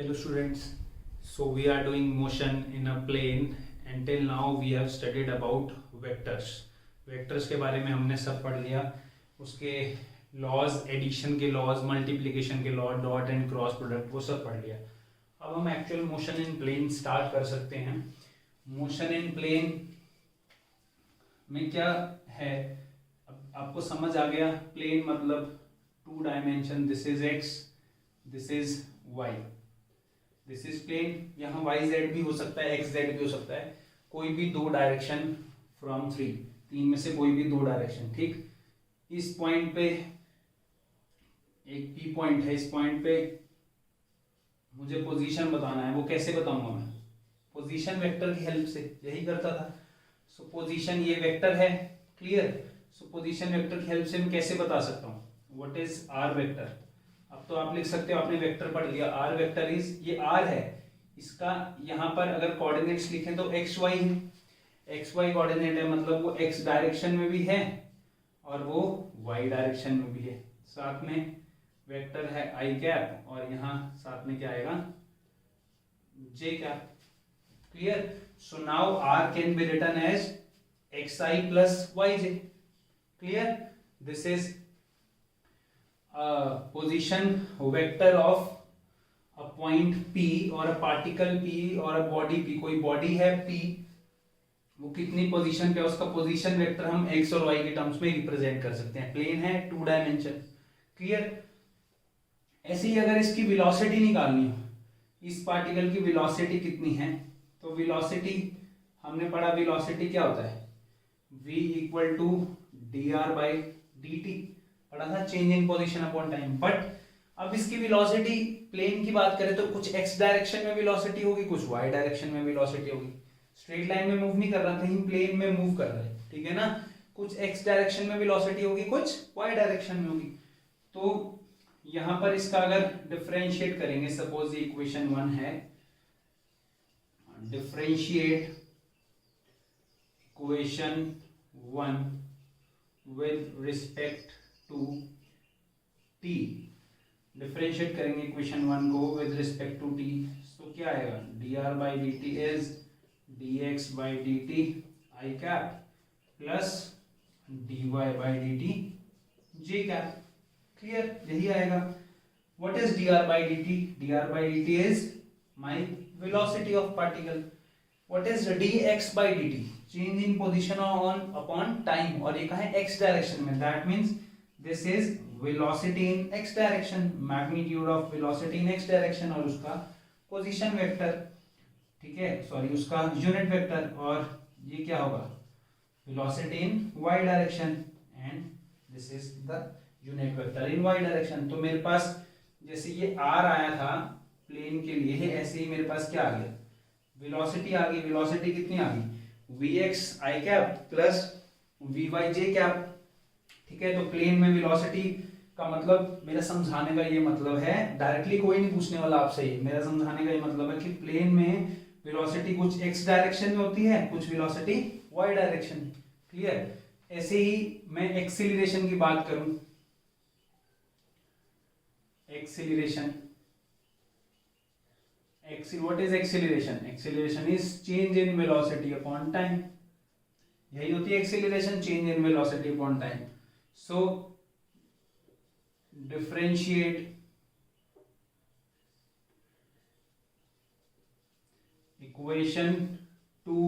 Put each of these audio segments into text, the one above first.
Hello students, so we are doing motion in a plane. Until now we have studied about vectors. Vectors के बारे में हमने सब पढ़ लिया, उसके लॉज, एडिशन के लॉज, मल्टीप्लिकेशन के law, dot and cross product, वो सब पढ़ लिया. अब हम actual motion in plane start कर सकते हैं. मोशन इन प्लेन में क्या है, अब आपको समझ आ गया. प्लेन मतलब two dimension, this is X, this is Y, this is plane. यहाँ वाई जेड भी हो सकता है, एक्स जेड भी हो सकता है, कोई भी दो डायरेक्शन फ्रॉम थ्री, तीन में से कोई भी दो डायरेक्शन. ठीक, इस पॉइंट पे एक पी पॉइंट है, इस पॉइंट पे मुझे पोजीशन बताना है. वो कैसे बताऊंगा मैं? पोजीशन वेक्टर की हेल्प से, यही करता था. सो पोजीशन ये वेक्टर है, क्लियर. सो पोजीशन वेक्टर की हेल्प से मैं कैसे बता सकता हूँ? What is R vector? अब तो आप लिख सकते हो, आपने वेक्टर पढ़ लिया. आर वेक्टर इज, ये आर है, इसका यहाँ पर अगर कोऑर्डिनेट्स लिखें तो एक्स वाई है. एक्स वाई कोऑर्डिनेट है, मतलब वो एक्स डायरेक्शन में भी है और वो वाई डायरेक्शन में भी है. साथ में वेक्टर है आई कैप, और यहाँ साथ में क्या आएगा? J cap. Clear. So now r can be written as x i plus y j. Clear. This is position vector of a point P or a particle P or a body P. कोई body है P, वो कितनी position पे, उसका position vector हम x और y के terms में रिप्रेजेंट कर सकते हैं. प्लेन है, टू डायमेंशन. क्लियर. ऐसे ही अगर इसकी वेलोसिटी निकालनी हो, इस पार्टिकल की वेलोसिटी कितनी है, तो वेलोसिटी हमने पढ़ा, वेलोसिटी क्या होता है? v equal to D R by D T पढ़ा था, change in position upon time. But अब इसकी वेलोसिटी प्लेन की बात करें तो कुछ एक्स डायरेक्शन में वेलोसिटी होगी, कुछ वाई डायरेक्शन में वेलोसिटी होगी. स्ट्रेट लाइन में मूव नहीं कर रहा, कहीं प्लेन में मूव कर रहा है. ठीक है ना. कुछ एक्स डायरेक्शन में वेलोसिटी होगी, कुछ वाई डायरेक्शन में होगी. तो यहां पर इसका अगर डिफरेंशिएट करेंगे, सपोज ये इक्वेशन 1 है, differentiate equation 1 with respect to t. Differentiate करेंगे इक्वेशन 1 को विद रिस्पेक्ट टू t, तो क्या आएगा? dr by D T is dx by D T I cap plus dy by D T J cap. Clear. यही आएगा. What is dr by D T? dr by D T is my velocity of particle. What is dx by D T? Change in position on upon time, और ये कहा है x direction में. That means this is velocity in x direction, magnitude of velocity in x direction, और उसका position vector. ठीक है, sorry, उसका यूनिट वेक्टर. और ये क्या होगा? velocity in y direction, and this is the unit vector in y direction. तो मेरे पास जैसे ये r आया था प्लेन के लिए, ऐसे ही मेरे पास क्या आ गया? वेलोसिटी आ गई. वेलोसिटी कितनी आ गई? vx i cap plus vy j cap. ठीक है. तो प्लेन में वेलोसिटी का मतलब, मेरा समझाने का ये मतलब है, डायरेक्टली कोई नहीं पूछने वाला आपसे, ये मेरा समझाने का ये मतलब है कि प्लेन में वेलोसिटी कुछ एक्स डायरेक्शन में होती है, कुछ वेलोसिटी वाई डायरेक्शन. क्लियर. ऐसे ही मैं एक्सीलरेशन की बात करूं, acceleration, what is acceleration? Acceleration is change in velocity upon time. यही होती है acceleration, change in velocity upon time. So differentiate equation 2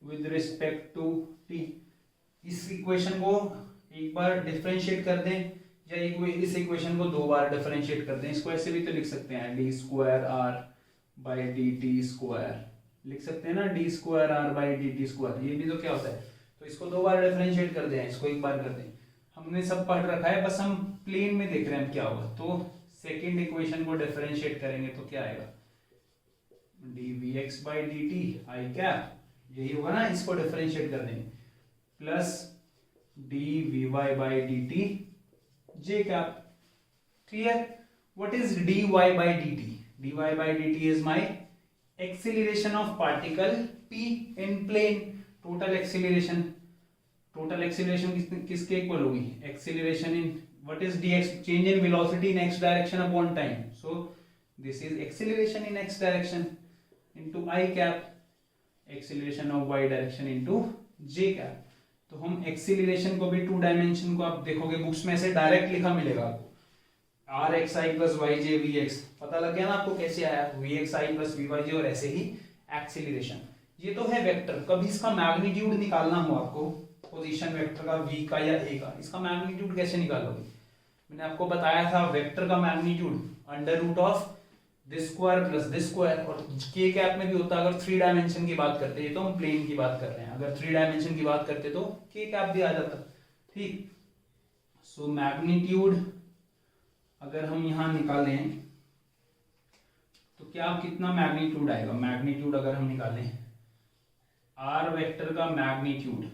with respect to t. इस इक्वेशन को एक बार डिफरेंशिएट कर दें, या इस इक्वेशन को दो बार डिफरेंशिएट कर दें. इसको ऐसे भी तो लिख सकते हैं, D square R by D T square लिख सकते हैं ना, D square R by D T square. ये भी तो क्या होता है? तो इसको दो बार डिफरेंशिएट कर दें, इसको एक बार कर दें. हमने सब पढ़ रखा है, बस हम प्लेन में देख रहे हैं क्या होगा. तो सेकेंड इक्वेशन को डिफरेंशिएट करेंगे तो क्या आएगा? dvx by D T I cap, यही होगा ना. इसको डिफरेंशिएट कर देंगे plus dvy by D T J cap. Clear. What is dy by D T? dy by D T is my acceleration of particle p in plane. Total acceleration, total acceleration किसके equal होगी? Acceleration in, what is dx? Change in velocity in x direction upon time. So this is acceleration in X direction into I cap, acceleration of Y direction into J cap. तो हम acceleration को भी 2 dimension को आप देखोगे books में से direct लिखा मिलेगा आपको, r x i plus y j v x, पता लग गया ना आपको कैसे आया, v x i plus we y j, और ऐसे ही एक्सीलरेशन। ये तो है वेक्टर। कभी इसका मैग्नीट्यूड निकालना हो आपको, पोजीशन वेक्टर का v का या a का, इसका मैग्नीट्यूड कैसे निकालोगे? मैंने आपको बताया था वेक्टर का magnitude under root of this square plus this square, और के कैप में भी होता है। अगर 3 डायमेंशन की बात करते हैं, तो हम प्लेन की बात कर रहे हैं, अगर 3 डायमेंशन की बात करते तो के कैप भी आ जाता। ठीक, सो मैग्नीट्यूड अगर हम यहां निकालें तो क्या कितना मैग्नीट्यूड आएगा? मैग्नीट्यूड अगर हम निकालें आर वेक्टर का मैग्नीट्यूड,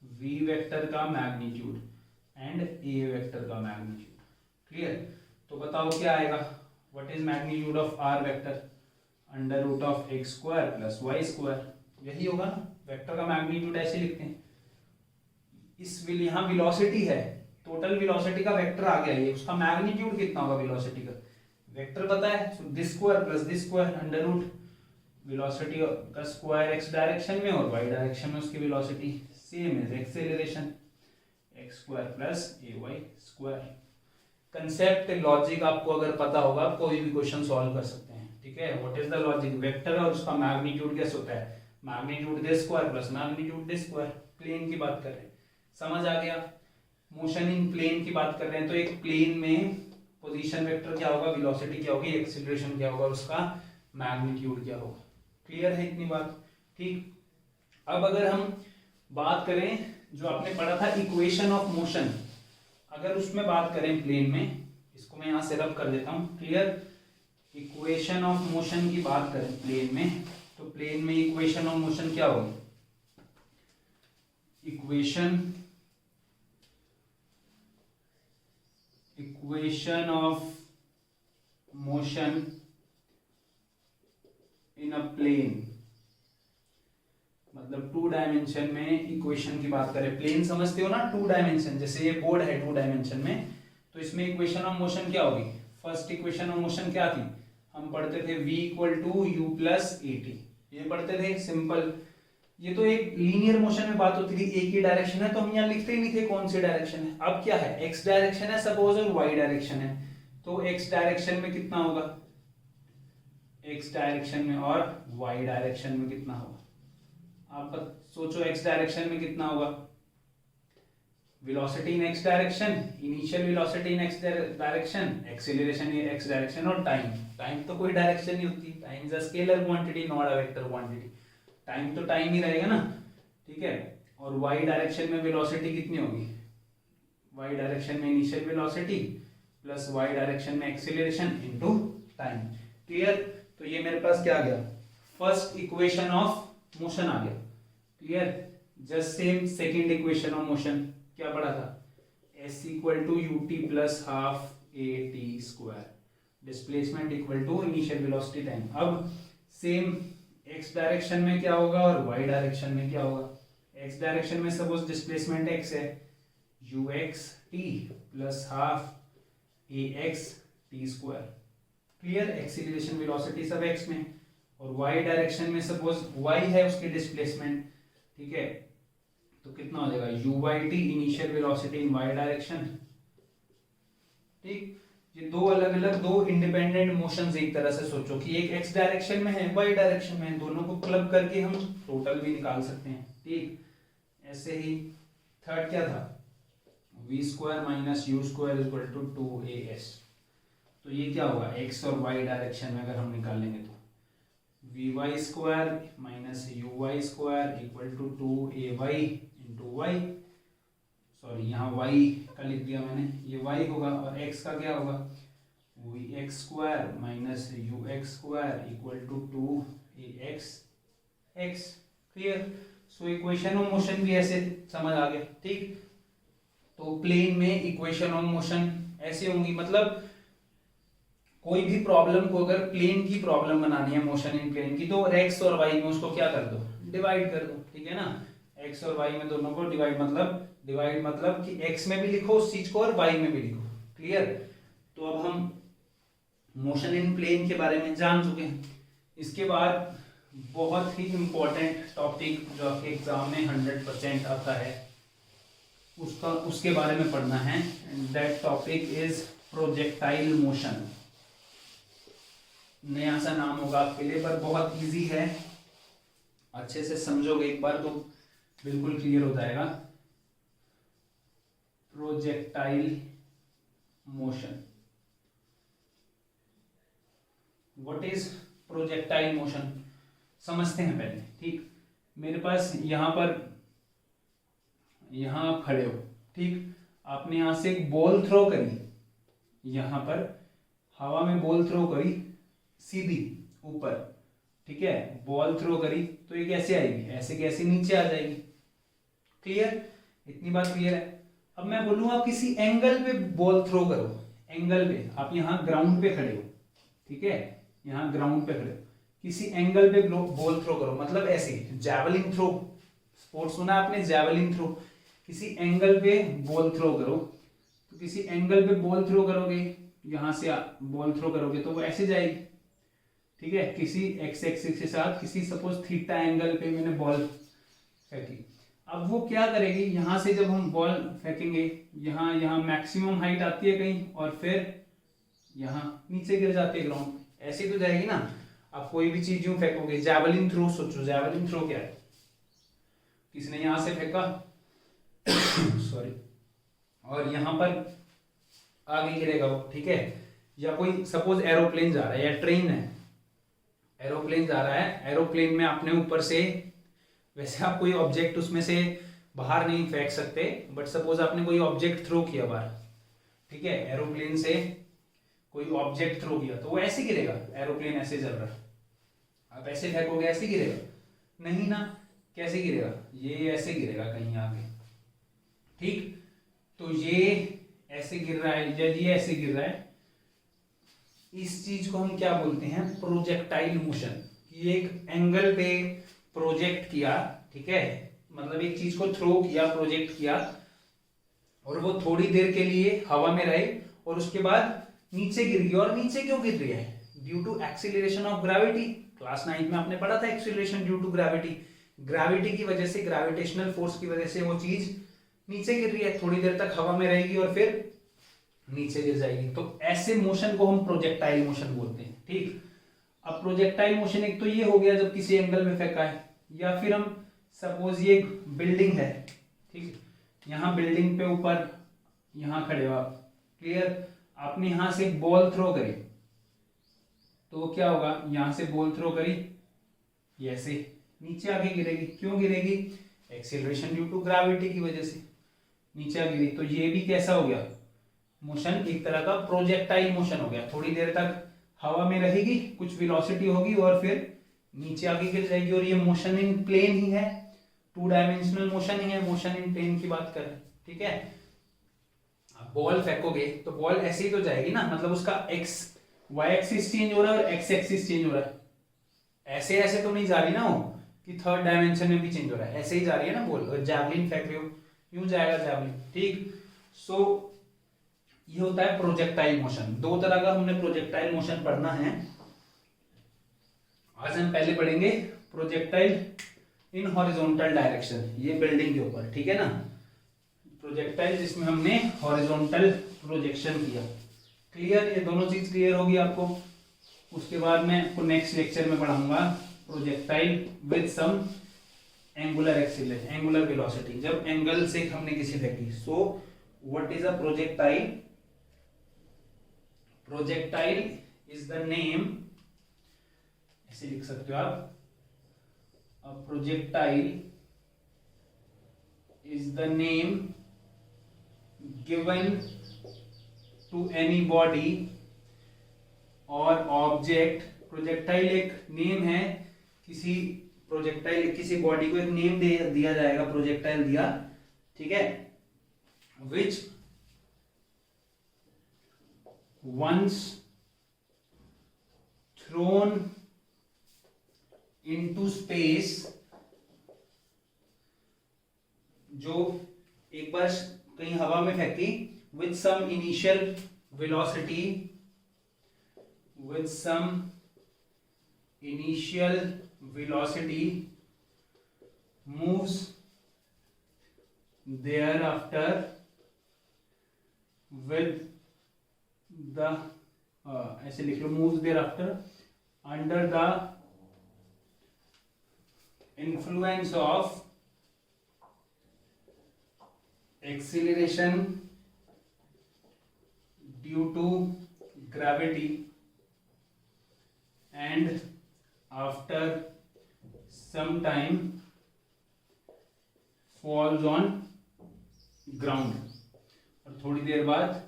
वी वेक्टर का मैग्नीट्यूड एंड ए वेक्टर का मैग्नीट्यूड, क्लियर? तो बताओ क्या आएगा? What is magnitude of R vector? Under root of X square plus Y square, यही होगा ना। वेक्टर का मैग्नीट्यूड ऐसे लिखते हैं। इस यहाँ वेलोसिटी है, टोटल वेलोसिटी का वेक्टर आ गया, ये उसका मैग्नीट्यूड कितना होगा वेलोसिटी का? वेक्टर पता है, so this square plus this square, under root velocity का स्क्वायर एक्स डायरेक्शन में और वाई डायरेक्शन में उसकी वेलोसिटी सेम है, acceleration X square plus A Y square. Concept logic आपको अगर पता होगा, आप कोई भी क्वेश्चन सॉल्व कर सकते हैं, ठीक है। What is the logic? Vector और उसका मैग्नीट्यूड कैसे होता है? Magnitude this square plus magnitude this square. Plane की बात कर रहे हैं, समझ आ गया? मोशन इन प्लेन की बात कर रहे हैं, तो एक प्लेन में पोजीशन वेक्टर क्या होगा, वेलोसिटी क्या होगी, एक्सीलरेशन क्या होगा, उसका मैग्नीट्यूड क्या होगा। क्लियर है इतनी बात? ठीक, अब अगर हम बात करें जो आपने पढ़ा था इक्वेशन ऑफ मोशन, अगर उसमें बात करें प्लेन में, इसको मैं यहां से रब कर देता हूं, क्लियर? इक्वेशन ऑफ मोशन की बात करें प्लेन में, तो प्लेन में इक्वेशन ऑफ मोशन क्या होगी? Equation of motion in a plane, मतलब 2 डायमेंशन में इक्वेशन की बात करें। प्लेन समझते हो ना, 2 डायमेंशन, जैसे ये बोर्ड है 2 डायमेंशन में, तो इसमें इक्वेशन ऑफ मोशन क्या होगी? फर्स्ट इक्वेशन ऑफ मोशन क्या थी? हम पढ़ते थे v equal to U plus A T, ये पढ़ते थे, सिंपल। ये तो एक लीनियर मोशन में बात होती थी, एक ही डायरेक्शन है तो हम यहाँ लिखते ही नहीं थे कौन सी डायरेक्शन है। अब क्या है, एक्स डायरेक्शन है सपोज और वाई डायरेक्शन है, तो एक्स डायरेक्शन में कितना होगा, एक्स डायरेक्शन में, और वाई डायरेक्शन में कितना होगा? आप सोचो, एक्स डायरेक्शन में कितना होगा? Velocity in X direction, initial velocity in X direction, acceleration in X direction, और टाइम तो कोई डायरेक्शन नहीं होती, time is a scalar quantity not a vector quantity, time तो टाइम ही रहेगा ना, ठीक है। और वाई डायरेक्शन में वेलोसिटी कितनी होगी? वाई डायरेक्शन में initial velocity plus Y direction में एक्सीलरेशन इनटू टाइम, क्लियर? तो ये मेरे पास क्या आ गया, फर्स्ट इक्वेशन ऑफ मोशन आ गया, clear? Just same second equation of motion क्या पढ़ा था, s equal to U T plus half A T square, displacement equal to initial velocity time. अब सेम x डायरेक्शन में क्या होगा और y डायरेक्शन में क्या होगा? x डायरेक्शन में सपोज डिस्प्लेसमेंट x है, ux t plus half a x t square, clear? Acceleration velocity सब x में, और y डायरेक्शन में सपोज y है उसकी डिस्प्लेसमेंट, ठीक है, तो कितना हो जाएगा, U Y T initial velocity in y direction, ठीक। ये दो अलग अलग, दो इंडिपेंडेंट मोशंस एक तरह से सोचो कि एक x डायरेक्शन में है, y डायरेक्शन में है, दोनों को क्लब करके हम टोटल भी निकाल सकते हैं, ठीक। ऐसे ही थर्ड क्या था, v square minus U square equal to 2as, तो ये क्या होगा, x और y डायरेक्शन में अगर हम निकालेंगे तो vy square minus uy square equal to 2ay into Y, sorry यहाँ y का लिख दिया मैंने, ये y होगा, और x का क्या होगा, vx square minus ux square equal to 2ax x, क्लियर? सो इक्वेशन ऑफ मोशन भी ऐसे समझ आ गया, ठीक। तो प्लेन में इक्वेशन ऑफ मोशन ऐसे होंगी, मतलब कोई भी प्रॉब्लम को अगर प्लेन की प्रॉब्लम बनानी है, मोशन इन प्लेन की, तो x और y में उसको क्या कर दो, डिवाइड कर दो, ठीक है ना। x और y में दोनों को डिवाइड मतलब कि x में भी लिखो उस चीज को और y में भी लिखो, क्लियर? तो अब हम मोशन इन प्लेन के बारे में जान चुके हैं। इसके बाद बहुत ही इंपॉर्टेंट टॉपिक जो आपके एग्जाम में 100% आता है उसके बारे में पढ़ना है। That topic is projectile motion. नया सा नाम होगा आपके लिए पर बहुत इजी है, अच्छे से समझोगे एक बार तो बिल्कुल क्लियर हो जाएगा। Projectile motion, what is projectile motion समझते हैं पहले। ठीक, मेरे पास यहां आप खड़े हो, ठीक, आपने यहां से एक बॉल थ्रो करी, यहां पर हवा में बॉल थ्रो करी सीधी ऊपर, ठीक है, बॉल थ्रो करी तो ये कैसे आएगी, ऐसे कैसे नीचे आ जाएगी। क्लियर, इतनी बात क्लियर है। अब मैं बोलूंगा किसी एंगल पे बॉल थ्रो करो, एंगल पे, आप यहां ग्राउंड पे खड़े हो, ठीक है, यहां ग्राउंड पे खड़े हो, किसी एंगल पे बॉल थ्रो करो, मतलब ऐसे जैवलिन थ्रो, स्पोर्ट्स सुना आपने, जैवलिन थ्रो, किसी एंगल पे बॉल थ्रो करो, तो किसी एंगल पे बॉल थ्रो करोगे, यहां से बॉल थ्रो करोगे तो वो ऐसे जाएगी, ठीक है, किसी एक्स एक्सिस के साथ, किसी सपोज थीटा एंगल पे मैंने बॉल फेंकी। अब वो क्या करेगी, यहां से जब हम बॉल फेंकेंगे, यहाँ मैक्सिमम हाइट आती है कहीं और फिर यहाँ नीचे गिर जाती है ग्राउंड, ऐसी तो जाएगी ना। आप कोई भी चीज यूं फेंकोगे, जैवलिन थ्रो सोचो, जैवलिन थ्रो क्या है, किसने यहां से फेंका सॉरी, और यहां पर आगे गिरेगा वो, ठीक है, या कोई सपोज एरोप्लेन जा रहा है या ट्रेन है, एरोप्लेन जा रहा है, एरोप्लेन में आपने ऊपर से, वैसे आप कोई ऑब्जेक्ट उसमें से बाहर नहीं फेंक सकते, बट सपोज आपने कोई ऑब्जेक्ट थ्रो किया बाहर, ठीक है, एरोप्लेन से कोई ऑब्जेक्ट थ्रो किया तो वो ऐसे गिरेगा, एरोप्लेन ऐसे चल रहा है, आप ऐसे फेंकोगे ऐसे गिरेगा, नहीं ना, कैसे गिरेगा, ये ऐसे गिरेगा कहीं आगे, ठीक, तो ये ऐसे गिर रहा है या ये ऐसे गिर रहा है, इस चीज को हम क्या बोलते हैं, प्रोजेक्टाइल मोशन। ये एक एंगल पे प्रोजेक्ट किया, ठीक है, मतलब एक चीज को थ्रो किया, प्रोजेक्ट किया, और वो थोड़ी देर के लिए हवा में रहे और उसके बाद नीचे गिर गई। और नीचे क्यों गिर रही है, due to acceleration of gravity. Class 9 में आपने पढ़ा था acceleration due to gravity, gravity की वजह से, ग्रेविटेशनल फोर्स की वजह से वो चीज नीचे गिर रही है, थोड़ी देर तक हवा में रहेगी और फिर नीचे गिर जाएगी, तो ऐसे मोशन को हम प्रोजेक्टाइल मोशन बोलते हैं। ठीक, अब प्रोजेक्टाइल मोशन एक तो ये हो गया जब किसी एंगल में फेंका है, या फिर हम सपोज ये एक बिल्डिंग है, ठीक, यहाँ बिल्डिंग पे ऊपर यहाँ खड़े हो आप, क्लियर, आपने यहां से एक बॉल थ्रो करी तो क्या होगा, यहां से बॉल थ्रो करी, ये ऐसे नीचे आके गिरेगी, क्यों गिरेगी, एक्सीलरेशन ड्यू टू ग्रेविटी की वजह से नीचे आ गिरी, तो ये भी कैसा हो गया, मोशन, एक तरह का प्रोजेक्टाइल मोशन हो गया, थोड़ी देर तक हवा में रहेगी, कुछ वेलोसिटी होगी और फिर नीचे आगे गिर जाएगी, और ये मोशन इन प्लेन ही है, 2 डायमेंशनल मोशन ही है, मोशन इन प्लेन की बात करें, ठीक है। बॉल फेंकोगे तो बॉल ऐसे ही तो जाएगी ना, मतलब उसका एक्स वाई एक्सिस चेंज हो रहा है और एक्स एक्सिस चेंज हो रहा है, ऐसे ऐसे तो नहीं जा रही ना वो कि थर्ड डायमेंशन में भी चेंज हो रहा है, ऐसे ही जा रही है ना बॉल। और जैवलिन फेंक रहे हो यूं जाएगा जैवलिन, ठीक। सो ये होता है प्रोजेक्टाइल मोशन। दो तरह का हमने प्रोजेक्टाइल मोशन पढ़ना है, आज हम पहले पढ़ेंगे प्रोजेक्टाइल इन हॉरिजॉन्टल डायरेक्शन, ये बिल्डिंग के ऊपर, ठीक है ना, प्रोजेक्टाइल जिसमें हमने हॉरिजॉन्टल प्रोजेक्शन किया, क्लियर, ये दोनों चीज क्लियर होगी आपको। उसके बाद मैं आपको नेक्स्ट लेक्चर में पढ़ाऊंगा projectile with some angular acceleration, angular velocity, जब एंगल से हमने किसी फेंकी। So what is a projectile, projectile is the name, ऐसे लिख सकते हो आप, a projectile is the name given to any body or object। Projectile एक नेम है, किसी प्रोजेक्टाइल, किसी बॉडी को एक नेम दिया जाएगा, प्रोजेक्टाइल दिया, ठीक है, which once thrown into space, जो एक बार कहीं हवा में फेंकी, with some initial velocity, with some initial velocity moves thereafter with the ऐसे लिख लो, moves thereafter under the influence of acceleration due to gravity and after some time falls on ground, और थोड़ी देर बाद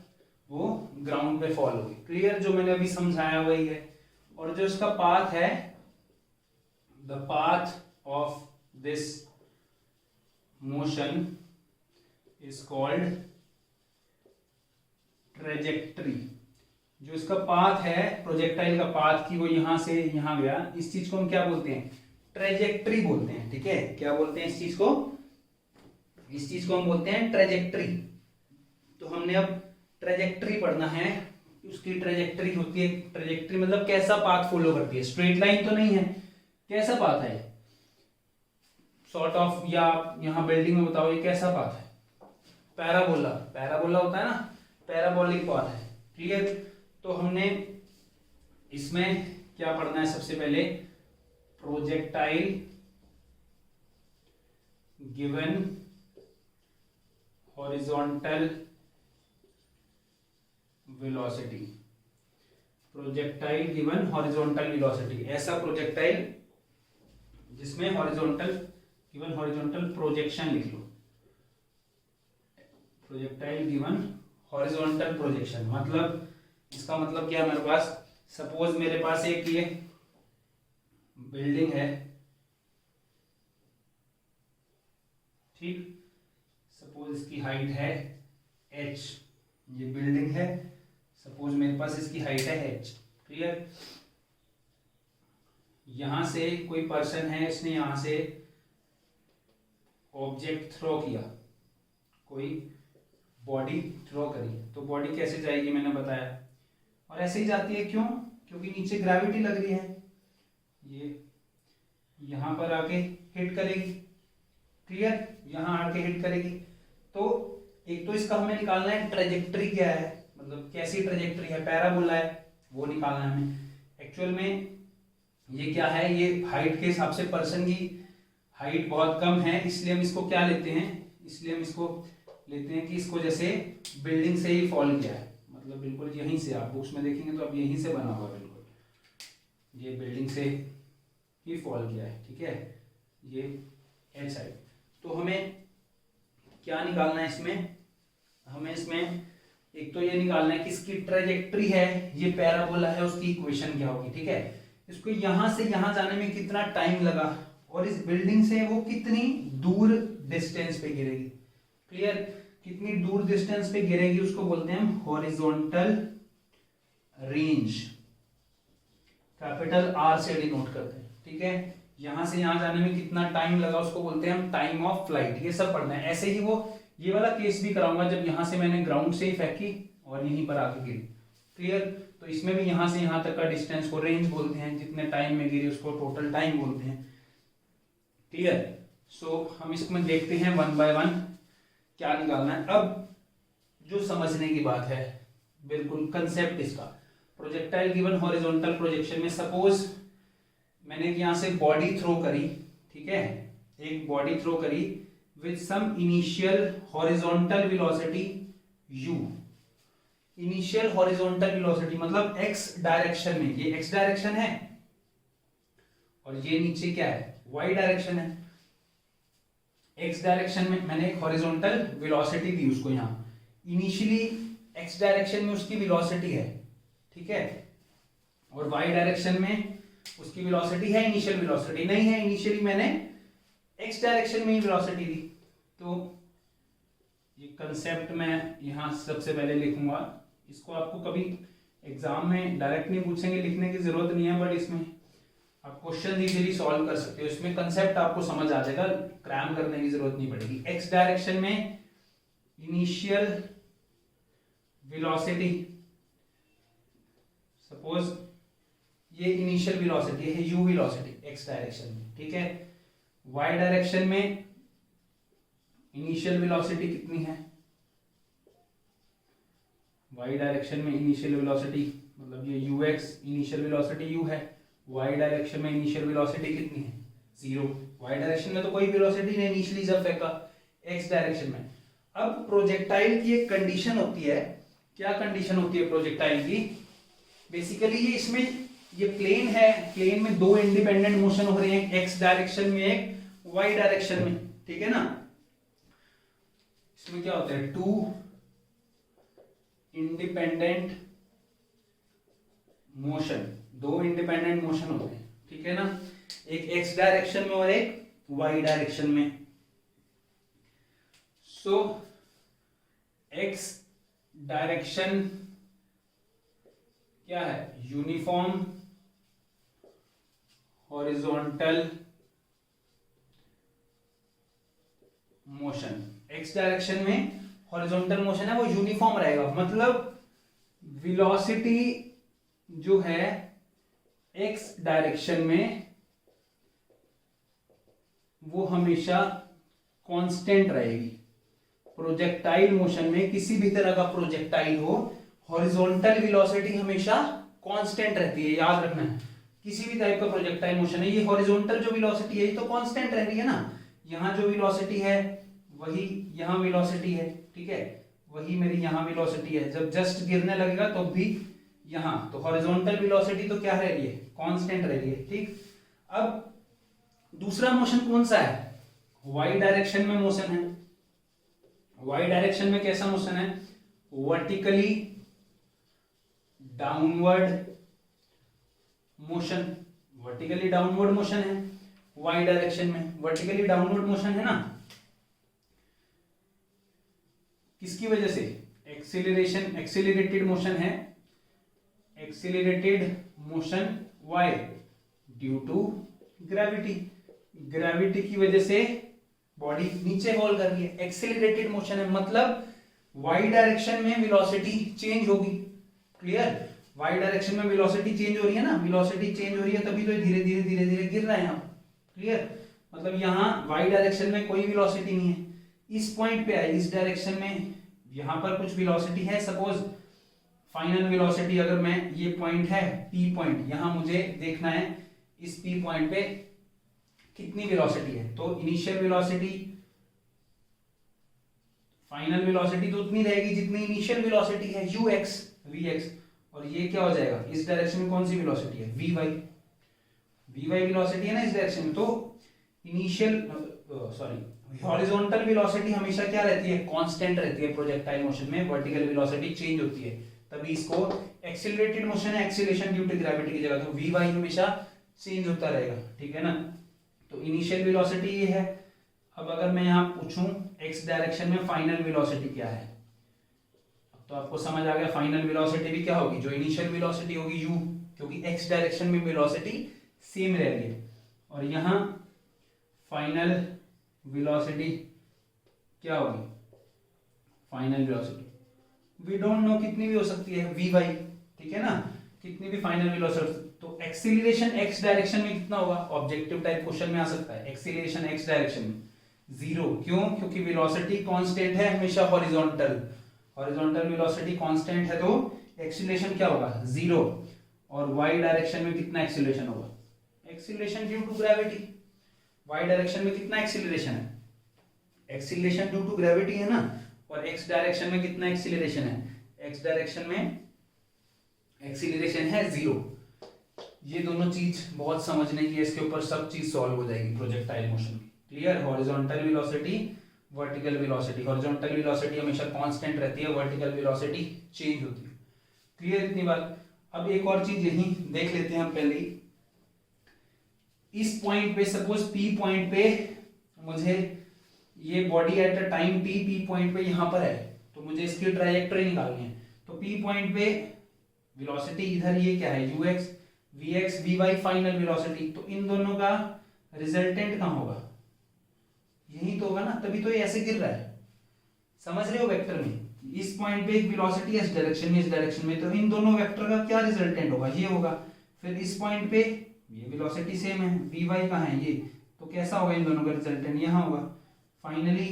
वो ग्राउंड पे फॉल होगी। Clear? जो मैंने अभी समझाया वही है। और जो इसका पाथ है, the path of this motion is called trajectory. जो इसका पाथ है प्रोजेक्टाइल का पाथ की, वो यहां से यहां गया, इस चीज को हम क्या बोलते हैं? ट्रेजेक्ट्री बोलते हैं। ठीक है? क्या बोलते हैं इस चीज को? इस चीज को हम बोलते हैं ट्रेजेक्ट्री। तो हमने अब ट्रेजेक्ट्री पढ़ना है। उसकी ट्रेजेक्ट्री होती है, ट्रेजेक्ट्री मतलब कैसा पाथ फॉलो करती है। स्ट्रेट लाइन तो नहीं है, कैसा पाथ है? सॉर्ट ऑफ, या यहां बिल्डिंग में बताओ ये कैसा पाथ है? पैराबोला। पैराबोला होता है ना, पैराबोलिक पाथ है। क्लियर? तो हमने इसमें क्या पढ़ना है? सबसे पहले projectile given horizontal velocity. Projectile given horizontal velocity, ऐसा प्रोजेक्टाइल जिसमें हॉरिजॉन्टल गिवन हॉरिजॉन्टल प्रोजेक्शन लिख लो। प्रोजेक्टाइल गिवन हॉरिजॉन्टल प्रोजेक्शन मतलब, इसका मतलब क्या है? मेरे पास सपोज मेरे पास एक ये बिल्डिंग है, ठीक? सपोज इसकी हाइट है h, ये बिल्डिंग है, सपोज मेरे पास इसकी हाइट है h। क्लियर? यहां से कोई पर्सन है, इसने यहां से ऑब्जेक्ट थ्रो किया, कोई बॉडी थ्रो करी, तो बॉडी कैसे जाएगी मैंने बताया, और ऐसे ही जाती है। क्यों? क्योंकि नीचे ग्रेविटी लग रही है, ये यहां पर आके हिट करेगी। क्लियर? यहां आके हिट करेगी। तो एक तो इसका हमें निकालना है ट्रेजेक्ट्री क्या है, मतलब कैसी ट्रेजेक्ट्री है, पैराबोला है, वो निकालना है हमें। एक्चुअल में ये क्या है? ये हाइट के हिसाब से पर्सन की हाइट बहुत कम है, इसलिए हम इसको क्या लेते हैं? इसलिए हम इसको लेते हैं कि इसको जैसे बिल्डिंग से ही फॉल किया है, मतलब बिल्कुल यहीं से, आप बुक्स में देखेंगे तो अब यहीं से बना हुआ, बिल्कुल ये बिल्डिंग से ही फॉल किया है। ठीक है? ये एच साइड। तो हमें क्या निकालना है इसमें? हमें इसमें एक तो ये निकालना है कि इसकी ट्रेजेक्ट्री है, ये पैराबोला है, उसकी इक्वेशन क्या होगी। ठीक है? इसको यहां से यहां जाने में कितना टाइम लगा, और इस बिल्डिंग से वो कितनी दूर डिस्टेंस पे गिरेगी। क्लियर? कितनी दूर डिस्टेंस पे गिरेगी उसको बोलते हैं हम हॉरिजॉन्टल रेंज, कैपिटल आर से डिनोट करते हैं। ठीक है? यहां से यहां जाने में कितना टाइम लगा उसको बोलते हैं हम टाइम ऑफ फ्लाइट। ये सब पढ़ना है। ऐसे ही वो ये वाला केस भी कराऊंगा, जब यहां से मैंने ग्राउंड से ही फेंकी और यहीं पर आके गिरी। क्लियर? तो इसमें भी यहां से यहां तक का डिस्टेंस को रेंज बोलते हैं, जितने टाइम में गिरी उसको टोटल टाइम बोलते हैं। क्लियर? सो हम इसमें देखते हैं वन बाय वन क्या निकालना है। अब जो समझने की बात है, बिल्कुल कंसेप्ट इसका, प्रोजेक्टाइल गिवन हॉरिजॉन्टल प्रोजेक्शन में सपोज मैंने यहां से बॉडी थ्रो करी, ठीक है, एक बॉडी थ्रो करी with some initial horizontal velocity u। Initial horizontal velocity मतलब x डायरेक्शन में, ये x डायरेक्शन है और ये नीचे क्या है, y डायरेक्शन है। x डायरेक्शन में मैंने एक हॉरिजॉन्टल वेलोसिटी दी उसको, यहां इनिशियली x डायरेक्शन में उसकी वेलोसिटी है, ठीक है, और y डायरेक्शन में उसकी वेलोसिटी है, इनिशियल वेलोसिटी नहीं है, इनिशियली मैंने x डायरेक्शन में ही वेलोसिटी दी। तो ये कंसेप्ट मैं यहां सबसे पहले लिखूंगा, इसको आपको कभी एग्जाम में डायरेक्ट नहीं पूछेंगे, लिखने की जरूरत नहीं है, बट इसमें आप क्वेश्चन इजीली सॉल्व कर सकते हो, इसमें कंसेप्ट आपको समझ आ जाएगा, क्रैम करने की जरूरत नहीं पड़ेगी। x डायरेक्शन में इनिशियल वेलोसिटी, सपोज ये इनिशियल वेलोसिटी है, u वेलोसिटी एक्स डायरेक्शन में, ठीक है। y डायरेक्शन में इनिशियल वेलोसिटी कितनी है, y डायरेक्शन में इनिशियल वेलोसिटी मतलब ये ux इनिशियल वेलोसिटी u है, y डायरेक्शन में इनिशियल वेलोसिटी कितनी है, 0। y डायरेक्शन में तो कोई वेलोसिटी नहीं इनिशियली जब फेंका, x डायरेक्शन में। अब प्रोजेक्टाइल की एक कंडीशन होती है, क्या कंडीशन होती है प्रोजेक्टाइल की, बेसिकली ये इसमें ये प्लेन है, प्लेन में दो इंडिपेंडेंट मोशन हो रहे हैं, x डायरेक्शन में एक, y डायरेक्शन में, ठीक है ना। इसमें क्या होता है, टू इंडिपेंडेंट मोशन, दो इंडिपेंडेंट मोशन होते हैं, ठीक है ना, एक x डायरेक्शन में और एक y डायरेक्शन में। सो x डायरेक्शन क्या है, uniform horizontal motion, x direction में हॉरिजॉन्टल मोशन है वो यूनिफॉर्म रहेगा, मतलब वेलोसिटी जो है x डायरेक्शन में वो हमेशा कांस्टेंट रहेगी। प्रोजेक्टाइल मोशन में किसी भी तरह का प्रोजेक्टाइल हो, हॉरिजॉन्टल वेलोसिटी हमेशा कांस्टेंट रहती है, याद रखना है। किसी भी टाइप का प्रोजेक्टाइल मोशन है, ये हॉरिजॉन्टल जो वेलोसिटी है ये तो कांस्टेंट रह रही है ना, यहाँ जो वेलोसिटी है वही यहाँ वेलोसिटी है, ठीक है, वही मेरी यहाँ वेलोसिटी है। जब जस्ट गिरने लगेगा तो भी यहाँ, तो हॉरिजॉन्टल वेलोसिटी तो क्या रह रही है, कांस्टेंट रह रही है, ठीक। अब दूसरा मोशन कौन सा है, y डायरेक्शन में मोशन है। y डायरेक्शन में कैसा मोशन है, vertically downward motion, vertically downward motion है y डायरेक्शन में, वर्टिकली डाउनवर्ड मोशन है ना, किसकी वजह से, एक्सीलरेशन, एक्सीलरेटेड मोशन है, accelerated motion y due to gravity, gravity की वजह से बॉडी नीचे फॉल कर रही है, एक्सीलरेटेड मोशन है, मतलब y डायरेक्शन में वेलोसिटी चेंज होगी, क्लियर। y डायरेक्शन में वेलोसिटी चेंज हो रही है ना, वेलोसिटी चेंज हो रही है तभी तो धीरे धीरे धीरे धीरे गिर रहा है यहाँ, क्लियर। मतलब यहाँ y डायरेक्शन में कोई वेलोसिटी नहीं है, इस पॉइंट पे है, इस डायरेक्शन में यहाँ पर कुछ वेलोसिटी है, सपोज फाइनल वेलोसिटी अगर मैं, ये पॉइंट है P पॉइंट, यहाँ मुझे देखना है इस P पॉइंट पे कितनी वेलोसिटी है, तो इनिशियल वेलोसिटी, फाइनल वेलोसिटी तो उतनी रहेगी जितनी इनिशियल वेलोसिटी है, ux vx, और ये क्या हो जाएगा, इस डायरेक्शन में कौन सी वेलोसिटी है, vy वेलोसिटी है ना इस डायरेक्शन में, तो इनिशियल हॉरिजॉन्टल वेलोसिटी हमेशा क्या रहती है, कांस्टेंट रहती है प्रोजेक्टाइल मोशन में, वर्टिकल वेलोसिटी चेंज होती है, तभी इसको एक्सीलरेटेड मोशन है, एक्सीलरेशन ड्यू टू ग्रेविटी की जगह, तो vy हमेशा चेंज होता रहेगा, ठीक है ना। तो इनिशियल वेलोसिटी ये है। अब अगर मैं यहाँ पूछूं x डायरेक्शन में फाइनल वेलोसिटी क्या है, तो आपको समझ आ गया, फाइनल वेलोसिटी भी क्या होगी, जो इनिशियल वेलोसिटी होगी u, क्योंकि x डायरेक्शन में वेलोसिटी सेम रह रही है, और यहाँ फाइनल वेलोसिटी क्या होगी, final velocity we don't know, कितनी भी हो सकती है, vy, ठीक है ना, कितनी भी फाइनल वेलोसिटी। तो एक्सीलरेशन x डायरेक्शन में कितना होगा, ऑब्जेक्टिव टाइप क्वेश्चन में आ सकता है, एक्सीलरेशन x डायरेक्शन में 0, क्यों, क्योंकि वेलोसिटी कांस्टेंट है हमेशा, हॉरिजॉन्टल, हॉरिजॉन्टल वेलोसिटी कांस्टेंट है, तो एक्सीलरेशन क्या होगा, 0, और y डायरेक्शन में कितना एक्सीलरेशन होगा, acceleration due to gravity, y direction में कितना एक्सीलरेशन है, एक्सीलरेशन ड्यू टू ग्रेविटी है ना, और x डायरेक्शन में कितना एक्सीलरेशन है, x डायरेक्शन में एक्सीलरेशन है 0। ये दोनों चीज बहुत समझने की है, इसके ऊपर सब चीज सॉल्व हो जाएगी प्रोजेक्टाइल मोशन में, clear. Horizontal velocity, vertical velocity, horizontal velocity हमेशा कांस्टेंट रहती है, वर्टिकल वेलोसिटी चेंज होती है, क्लियर इतनी बात। अब एक और चीज यही देख लेते हैं हम पहले ही, इस पॉइंट पे, सपोज P पॉइंट पे मुझे ये body at a time P point पे यहाँ पर है, तो मुझे इसकी ट्राजेक्टरी निकालनी है, तो P पॉइंट पे वेलोसिटी इधर ये क्या है, ux vx vy final velocity, तो इन दोनों का रिजल्टेंट कहाँ होगा, यही तो होगा ना, तभी तो ये ऐसे गिर रहा है, समझ रहे हो वेक्टर में, इस पॉइंट पे एक वेलोसिटी है इस डायरेक्शन में, इस डायरेक्शन में, तो इन दोनों वेक्टर का क्या रिजल्टेंट होगा, ये होगा, फिर इस पॉइंट पे ये वेलोसिटी सेम है, वी वाई कहाँ है ये, तो कैसा होगा इन दोनों का रिजल्टेंट, यहाँ होगा। फाइनली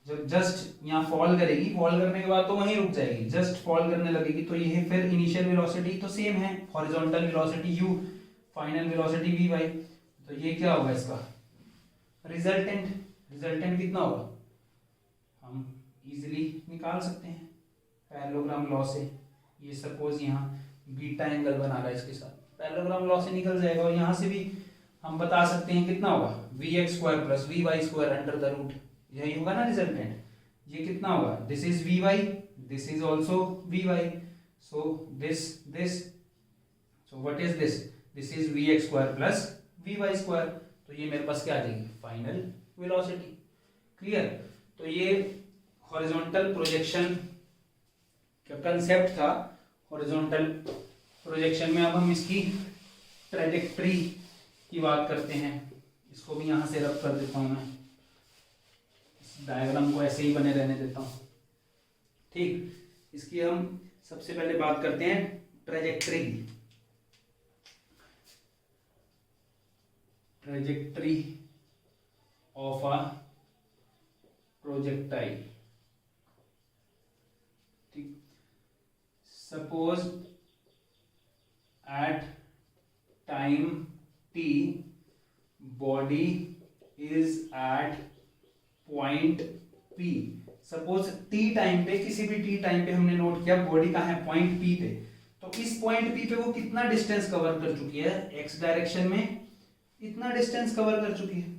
जब जस्ट यहाँ फॉल करेगी, फॉल करने के बाद तो वहीं रुक जाएगी, जस्ट फॉल करने लगेगी, तो ये फिर इनिशियल वेलोसिटी तो सेम है, horizontal velocity u, final velocity V Y, तो ये क्या होगा इसका रिजल्टेंट। रिजल्टेंट कितना होगा हम इजीली निकाल सकते हैं पैरेललोग्राम लॉ से। ये सपोज यहाँ बीटा एंगल बना रहा है इसके साथ, पैरेललोग्राम लॉ से निकल जाएगा, और यहाँ से भी हम बता सकते हैं कितना होगा V X square plus we Y square under the root, यही होगा ना रिजल्टेंट। ये कितना होगा, this is V Y, this is also V Y, so this so what is this is V X square plus we Y square, तो ये मेरे पास क्या आ जाएगी फाइनल वेलोसिटी। क्लियर। तो ये हॉरिजॉन्टल प्रोजेक्शन का कंसेप्ट था। हॉरिजॉन्टल प्रोजेक्शन में अब हम इसकी ट्रैजेक्टरी की बात करते हैं। इसको भी यहां से रब कर देता हूं मैं, इस डायग्राम को ऐसे ही बने रहने देता हूं। ठीक, इसकी हम सबसे पहले बात करते हैं ट्रैजेक्टरी की। Trajectory of a projectile. ठीक, suppose at time t body is at point p। Suppose t time पे, किसी भी t टाइम पे हमने नोट किया बॉडी कहाँ है पॉइंट p पे, तो इस पॉइंट p पे वो कितना डिस्टेंस कवर कर चुकी है, x डायरेक्शन में इतना डिस्टेंस कवर कर चुकी है,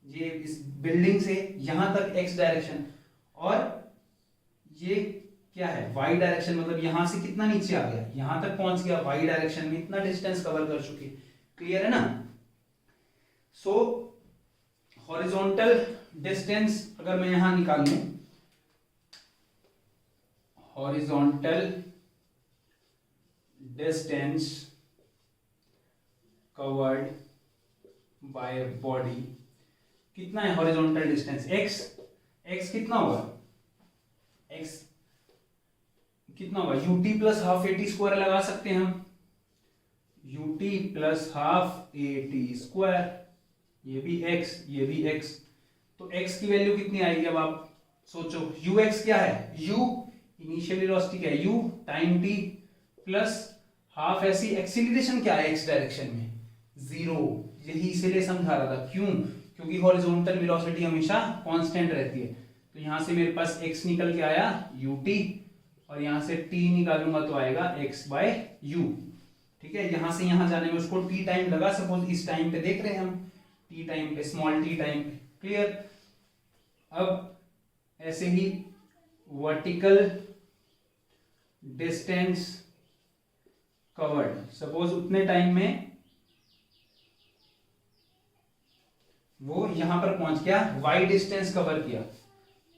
ये इस बिल्डिंग से यहां तक x डायरेक्शन, और ये क्या है y डायरेक्शन, मतलब यहां से कितना नीचे आ गया, यहां तक पहुंच गया y डायरेक्शन में, इतना डिस्टेंस कवर कर चुकी है। क्लियर है ना। सो हॉरिजॉन्टल डिस्टेंस अगर मैं यहां निकाल लूं, horizontal distance covered by body कितना है, हॉरिजॉन्टल डिस्टेंस x कितना होगा, x कितना होगा ut plus half at square लगा सकते हैं हम, ut plus half at square, ये भी x ये भी x, तो x की वैल्यू कितनी आएगी, अब आप सोचो ux क्या है, u इनिशियल वेलोसिटी क्या है u time t plus half ऐसी एक्सीलरेशन क्या है x डायरेक्शन में 0, यही इसीलिए समझा रहा था, क्यों, क्योंकि हॉरिजॉन्टल वेलोसिटी हमेशा कांस्टेंट रहती है। तो यहां से मेरे पास x निकल के आया ut, और यहां से t निकालूंगा तो आएगा x बाय u। ठीक है, यहां से यहां जाने में उसको t टाइम लगा, सपोज इस टाइम पे देख रहे हैं हम, t टाइम पे, स्मॉल t टाइम पे। क्लियर। अब ऐसे ही वर्टिकल डिस्टेंस कवर्ड, सपोज उतने टाइम में वो यहां पर पहुंच गया, y डिस्टेंस कवर किया,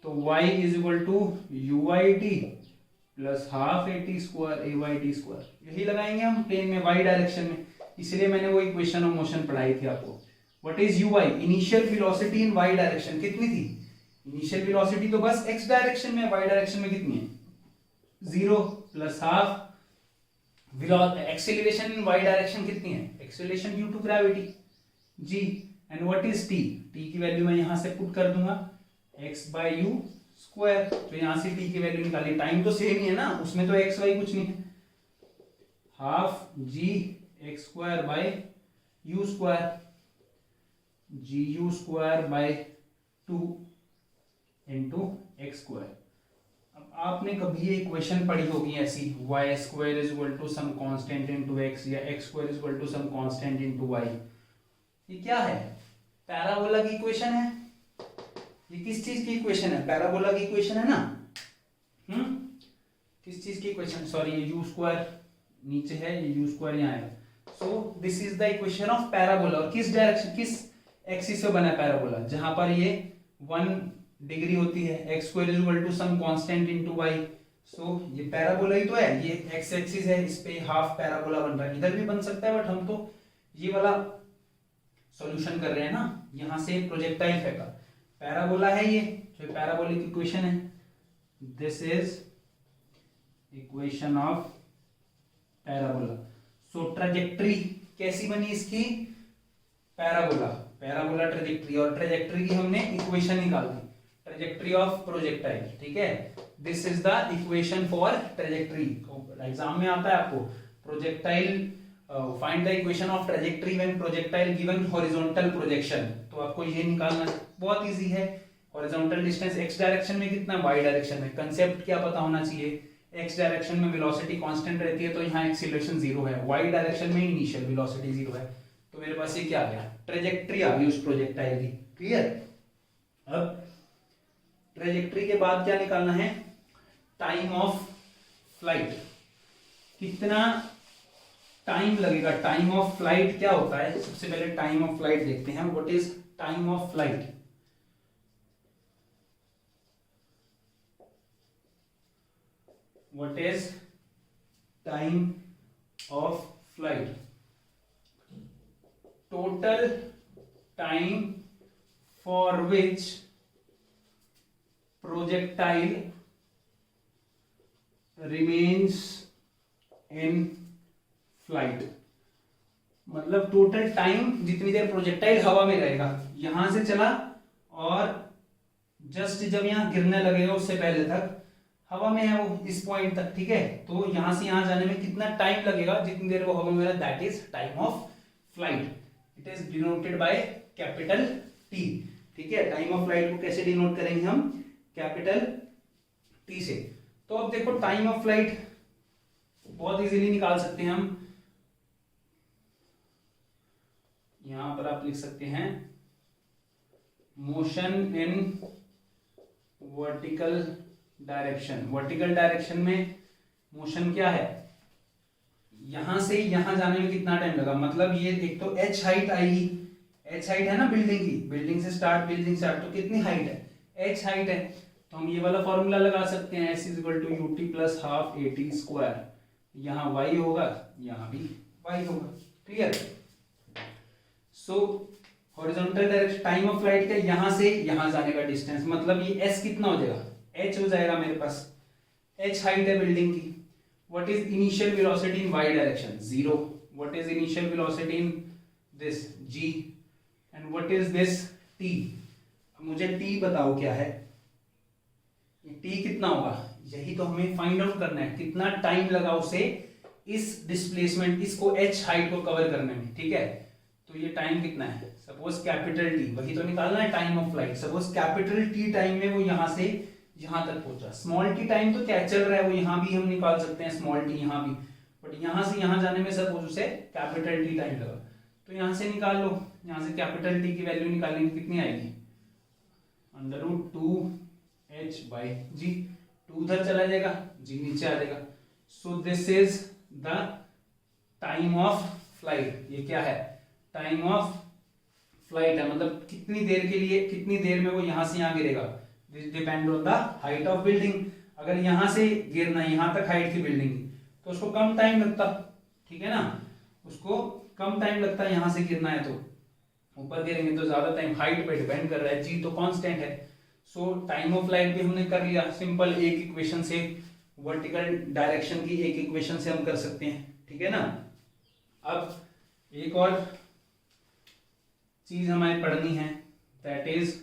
तो y is equal to uit plus half at square ayt square, यही लगाएंगे हम प्लेन में y डायरेक्शन में, इसलिए मैंने वो इक्वेशन ऑफ मोशन पढ़ाई थी आपको। What is uy, initial velocity in y direction कितनी थी, इनिशियल वेलोसिटी तो बस x डायरेक्शन में, y डायरेक्शन में कितनी है 0, plus half acceleration in y direction कितनी है, acceleration due to gravity g, and what is t, t की वैल्यू मैं यहां से पुट कर दूंगा x बाय u स्क्वायर, तो यहां से t की वैल्यू निकाली, टाइम तो सेम ही है ना, उसमें तो x y कुछ नहीं है, half g x square by u square, gu square by 2 into X square. अब आपने कभी एक इक्वेशन पढ़ी होगी ऐसी, y square is equal to some constant into x, या x square is equal to some constant into y। ये क्या है, पैराबोला की इक्वेशन है। ये किस चीज की इक्वेशन है, पैराबोला की इक्वेशन है ना। किस चीज की इक्वेशन, सॉरी ये u स्क्वायर नीचे है, ये u स्क्वायर यहाँ है, so this is the equation of parabola. और किस डायरेक्शन, किस एक्सिस से बना है पैराबोला, जहां पर ये 1 डिग्री होती है, x square is equal to some constant into y, so ये पैराबोला ही तो है, ये x एक्सिस है, इस पे हाफ पैराबोला बन रहा है, इधर भी बन सकता है, बट हम तो ये वाला सॉल्यूशन कर रहे हैं ना, यहां से प्रोजेक्टाइल फेंका, पैराबोला है ये, जो पैराबोलिक इक्वेशन है, this is equation of parabola. So trajectory कैसी बनी इसकी, पैराबोला, पैराबोला ट्रेजेक्ट्री, और ट्रेजेक्ट्री की हमने इक्वेशन निकाल दी, ट्रेजेक्ट्री ऑफ प्रोजेक्टाइल, ठीक है। This is the equation for trajectory, exam में आता है आपको, projectile find the equation of trajectory when projectile given horizontal projection, तो आपको ये निकालना बहुत इजी है। हॉरिजॉन्टल डिस्टेंस एक्स डायरेक्शन में कितना, वाई डायरेक्शन में, कंसेप्ट क्या पता होना चाहिए, एक्स डायरेक्शन में वेलोसिटी कांस्टेंट रहती है तो यहाँ एक्सीलरेशन 0 है, वाई डायरेक्शन में इनिशियल वेलोसिटी 0 है, तो मेरे पास ये क्या आ गया, ट्रेजेक्ट्री आ गई उस प्रोजेक्टाइल की, क्लियर। अब ट्रेजेक्ट्री के बाद क्या निकालना है, टाइम ऑफ फ्लाइट, कितना टाइम लगेगा, टाइम ऑफ फ्लाइट क्या होता है, सबसे पहले टाइम ऑफ फ्लाइट देखते हैं, what is time of flight. What is time of flight, total time for which projectile remains in flight, मतलब टोटल टाइम जितनी देर प्रोजेक्टाइल हवा में रहेगा, यहां से चला और जस्ट जब यहां गिरने लगेगा उससे पहले तक हवा में है वो, इस पॉइंट तक, ठीक है। तो यहां से यहां जाने में कितना टाइम लगेगा, जितनी देर वो हवा में रहा, that is time of flight. It is denoted by capital T, ठीक है। टाइम ऑफ फ्लाइट को कैसे डिनोट करेंगे हम, कैपिटल टी से। तो अब देखो टाइम ऑफ फ्लाइट बहुत इजीली निकाल सकते हैं हम, यहां पर आप लिख सकते हैं motion in vertical direction, vertical direction में मोशन क्या है, यहां से यहां जाने में कितना टाइम लगा, मतलब ये एक तो h हाइट आएगी, h हाइट है ना बिल्डिंग की, बिल्डिंग से स्टार्ट, बिल्डिंग से स्टार्ट, तो कितनी हाइट है, h हाइट है, तो हम ये वाला फॉर्मूला लगा सकते हैं, s is equal to ut plus half at square, यहाँ y होगा, यहाँ भी y होगा, clear. So horizontal direction time of flight का यहां से यहां जाने का डिस्टेंस, मतलब ये s कितना हो जाएगा, h हो जाएगा मेरे पास, h हाइट है बिल्डिंग की। What is initial velocity in y direction, 0। What is initial velocity in this g, and what is this t, मुझे t बताओ क्या है, t कितना होगा, यही तो हमें फाइंड आउट करना है, कितना टाइम लगा उसे इस डिस्प्लेसमेंट, इसको h हाइट को कवर करने में, ठीक है। तो ये टाइम कितना है, सपोज कैपिटल टी, वही तो निकालना है time of flight, suppose capital T time में वो यहां से यहां तक पहुंचा, स्मॉल टी टाइम तो क्या चल रहा है वो यहां भी हम निकाल सकते हैं, स्मॉल टी यहां भी, बट यहां से यहां जाने में सपोज उसे कैपिटल टी टाइम लगा, तो यहां से निकाल लो, यहां से कैपिटल टी की वैल्यू निकालेंगे कितनी आएगी, √2h/g, 2 उधर चला जाएगा, g नीचे आ जाएगा। सो this is the time of flight, ये क्या है, टाइम ऑफ फ्लाइट है, मतलब कितनी देर के लिए, कितनी देर में वो यहां से यहां गिरेगा, this depend on the height of building. अगर यहां से गिरना, यहां तक हाइट की बिल्डिंग तो उसको कम टाइम लगता, ठीक है ना, उसको कम टाइम लगता है यहां से गिरना है, तो ऊपर गिरेंगे तो ज्यादा टाइम, हाइट पे डिपेंड कर रहा है, जी तो कांस्टेंट है। सो टाइम ऑफ फ्लाइट भी हमने कर लिया, सिंपल एक इक्वेशन से, वर्टिकल डायरेक्शन की एक इक्वेशन से हम कर सकते हैं, ठीक है ना। अब एक और चीज हमें पढ़नी है, दैट इज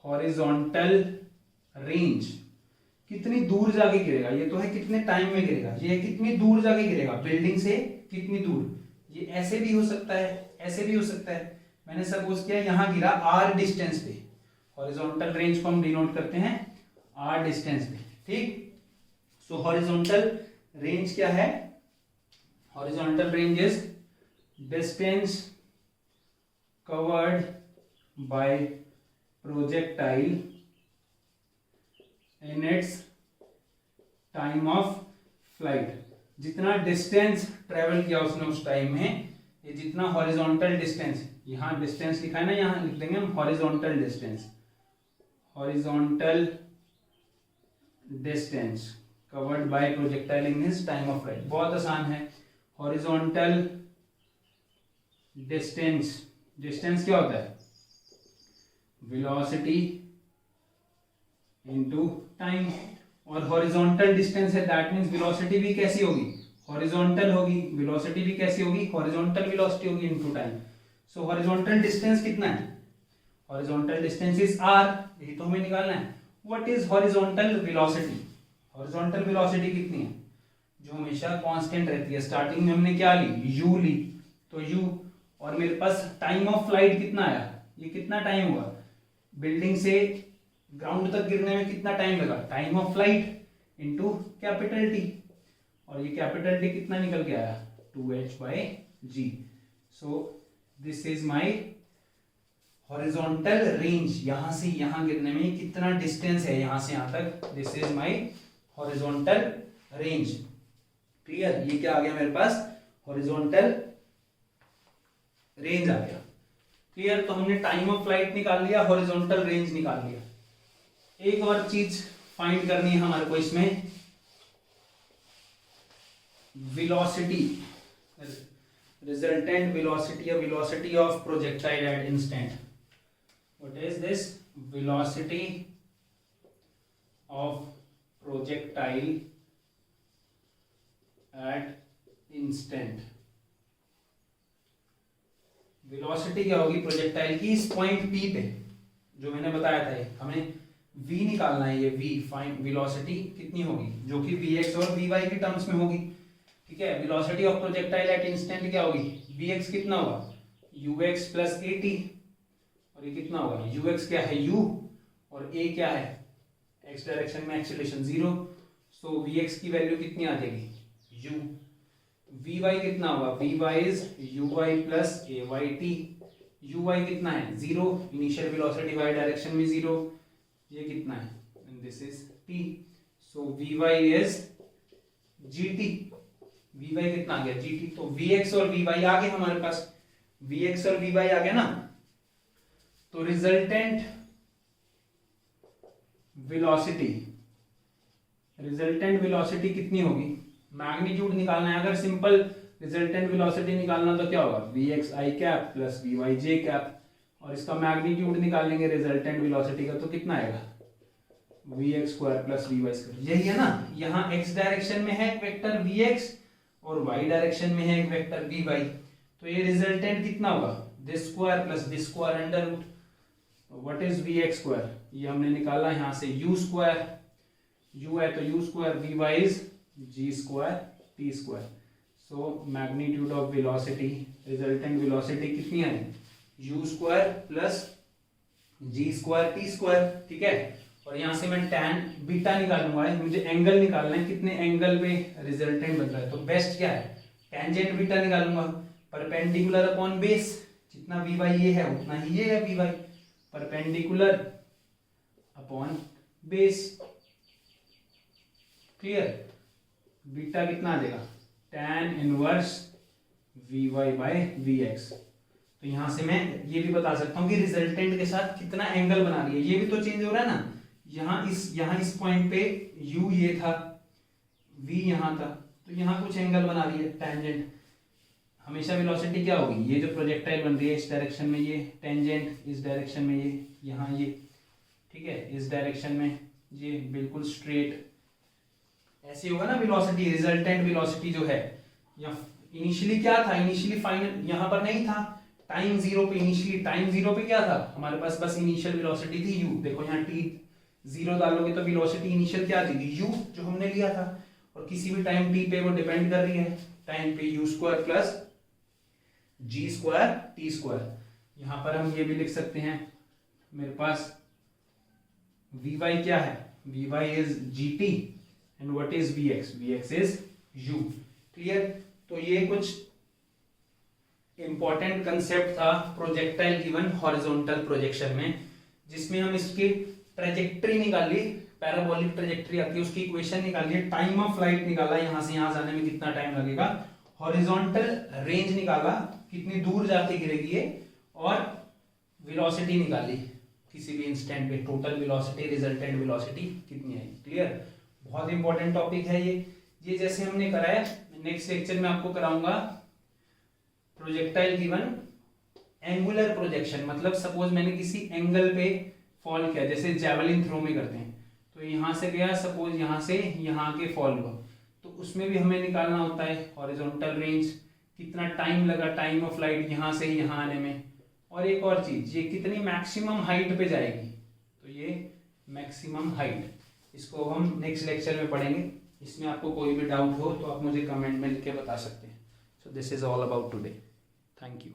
हॉरिजॉन्टल रेंज, कितनी दूर जाके गिरेगा, ये तो है कितने टाइम में गिरेगा, ये कितनी दूर जाके गिरेगा बिल्डिंग से, कितनी दूर, ये ऐसे भी हो सकता है, ऐसे भी हो सकता है। मैंने सपोज किया यहां गिरा r डिस्टेंस पे, हॉरिजॉन्टल रेंज को हम डिनोट करते हैं r डिस्टेंस पे, ठीक। सो हॉरिजॉन्टल रेंज क्या है, horizontal range is distance covered by projectile in its time of flight, जितना डिस्टेंस ट्रेवल किया उसने उस टाइम में, ये जितना हॉरिजॉन्टल डिस्टेंस, यहाँ डिस्टेंस लिखा है ना, यहाँ लिख देंगे हम horizontal distance, horizontal distance covered by projectile in his time of flight, बहुत आसान है। हॉरिजॉन्टल डिस्टेंस, डिस्टेंस क्या होता है, वेलोसिटी इनटू टाइम, और हॉरिजॉन्टल डिस्टेंस है, दैट मींस वेलोसिटी भी कैसी होगी, हॉरिजॉन्टल होगी, वेलोसिटी भी कैसी होगी, हॉरिजॉन्टल वेलोसिटी होगी इनटू टाइम। सो हॉरिजॉन्टल डिस्टेंस कितना है, हॉरिजॉन्टल डिस्टेंस इज r, यही तो हमें निकालना है। What is horizontal velocity, horizontal velocity कितनी है, जो हमेशा कांस्टेंट रहती है। स्टार्टिंग में हमने क्या ली, u ली, तो u, और मेरे पास टाइम ऑफ फ्लाइट कितना आया, ये कितना टाइम हुआ, बिल्डिंग से ग्राउंड तक गिरने में कितना टाइम लगा, time of flight into capital T, और ये कैपिटल टी कितना निकल के आया, 2h/g। So this is my horizontal range, यहां से यहां गिरने में कितना डिस्टेंस है यहां से यहां तक, this is my horizontal range. Clear, ये क्या आ गया मेरे पास, हॉरिजॉन्टल रेंज आ गया। क्लियर, तो हमने टाइम ऑफ फ्लाइट निकाल लिया, हॉरिजॉन्टल रेंज निकाल लिया। एक और चीज फाइंड करनी है हमारे को इसमें, वेलोसिटी, रिजल्टेंट वेलोसिटी या velocity of projectile at instant. What is this, velocity of projectile at instant. Velocity क्या होगी प्रोजेक्टाइल की इस पॉइंट P पे, जो मैंने बताया था, हमें v निकालना है, ये v फाइंड वेलोसिटी कितनी होगी, जो कि vx और vy की टर्म्स में होगी। ठीक है, velocity of projectile at instant क्या होगी, vx कितना होगा, ux प्लस at, और ये कितना होगा, ux क्या है u, और a क्या है, x डायरेक्शन में एक्सीलरेशन 0, सो vx की वैल्यू कितनी आ जाएगी, u। vy कितना होगा, vy is uy plus ayt, uy कितना है 0, इनिशियल वेलोसिटी y डायरेक्शन में 0, ये कितना है, and this is t, so vy is gt, vy कितना आ गया gt, तो vx और vy आ गए हमारे पास, vx और vy आ गया ना, तो रिजल्टेंट वेलोसिटी, रिजल्टेंट वेलोसिटी कितनी होगी, मैग्नीट्यूड निकालना है। अगर सिंपल रिजल्टेंट वेलोसिटी निकालना तो क्या होगा, vx i cap plus vy j cap, और इसका मैग्नीट्यूड निकालेंगे रिजल्टेंट वेलोसिटी का तो कितना आएगा, vx square plus vy square. यही है ना, यहाँ x डायरेक्शन में है एक वेक्टर vx और y डायरेक्शन में है एक वेक्टर vy, तो ये रिजल्टेंट कितना होगा, this square plus this square under root. What is vx square, ये हमने निकाला यहाँ से u स्क्वायर, u है तो u square, vy is g square t square. So magnitude of velocity, resultant velocity कितनी है, u square plus g square t square. ठीक है, और यहां से मैं tan बीटा निकालूंगा, मुझे एंगल निकालना है, कितने एंगल पे रिजल्टेंट बन रहा है, तो बेस्ट क्या है, टेंजेंट बीटा निकालूंगा, परपेंडिकुलर अपॉन बेस, जितना vy ये है उतना ही ये है vy, perpendicular upon base. Clear, beta कितना आ जाएगा, tan inverse vy by vx। तो यहां से मैं ये भी बता सकता हूं कि रिजल्टेंट के साथ कितना एंगल बना रही है, ये भी तो चेंज हो रहा है ना, यहाँ इस पॉइंट पे u ये था, v यहाँ था, तो यहाँ कुछ एंगल बना रही है टेंजेंट। हमेशा वेलोसिटी क्या होगी, ये जो प्रोजेक्टाइल बन रही है इस डायरेक्शन में ये, टेंजेंट इस डायरेक्शन में ये, यहाँ ये, ठीक है, इस डायरेक्शन में ये बिल्कुल स्ट्रेट, ऐसे होगा ना वेलोसिटी, रिजल्टेंट वेलोसिटी जो है। इनिशियली क्या था, इनिशियली फाइनल यहाँ पर नहीं था, टाइम 0 पे, इनिशियली टाइम 0 पे क्या था हमारे पास, बस इनिशियल वेलोसिटी थी u। देखो यहाँ t 0 डालोगे तो वेलोसिटी इनिशियल क्या आ जाएगी, u जो हमने लिया था, और किसी भी टाइम t पे वो डिपेंड कर रही है टाइम पे, u square plus g square t square. यहाँ पर हम ये भी लिख सकते हैं, मेरे पास vy क्या है, vy is gt and what is vx, vx is u। Clear, तो ये कुछ इंपॉर्टेंट कंसेप्ट था प्रोजेक्टाइल गिवन हॉरिजॉन्टल प्रोजेक्शन में, जिसमें हम इसकी ट्रेजेक्ट्री निकाली, पैराबोलिक ट्रेजेक्ट्री आती है उसकी इक्वेशन निकाली, टाइम ऑफ फ्लाइट निकाला, यहां से यहां जाने में कितना टाइम लगेगा, हॉरिजॉन्टल रेंज निकाला कितनी दूर जाके गिरेगी ये, और वेलोसिटी निकाली किसी भी इंस्टेंट पे, टोटल वेलोसिटी रिजल्टेंट वेलोसिटी कितनी है। क्लियर, बहुत इंपॉर्टेंट टॉपिक है ये जैसे हमने कराया, नेक्स्ट लेक्चर में आपको कराऊंगा प्रोजेक्टाइल गिवन एंगुलर प्रोजेक्शन, मतलब सपोज मैंने किसी एंगल पे फॉल किया, जैसे जैवलिन थ्रो में करते हैं, तो यहां से गया, सपोज यहां से यहां के फॉल हुआ, तो उसमें भी हमें निकालना होता है हॉरिजॉन्टल रेंज, कितना टाइम लगा टाइम ऑफ फ्लाइट यहाँ से यहाँ आने में, और एक और चीज ये कितनी मैक्सिमम हाइट पे जाएगी, तो ये मैक्सिमम हाइट, इसको हम नेक्स्ट लेक्चर में पढ़ेंगे। इसमें आपको कोई भी डाउट हो तो आप मुझे कमेंट में लिख के बता सकते हैं। सो this is all about today, thank you.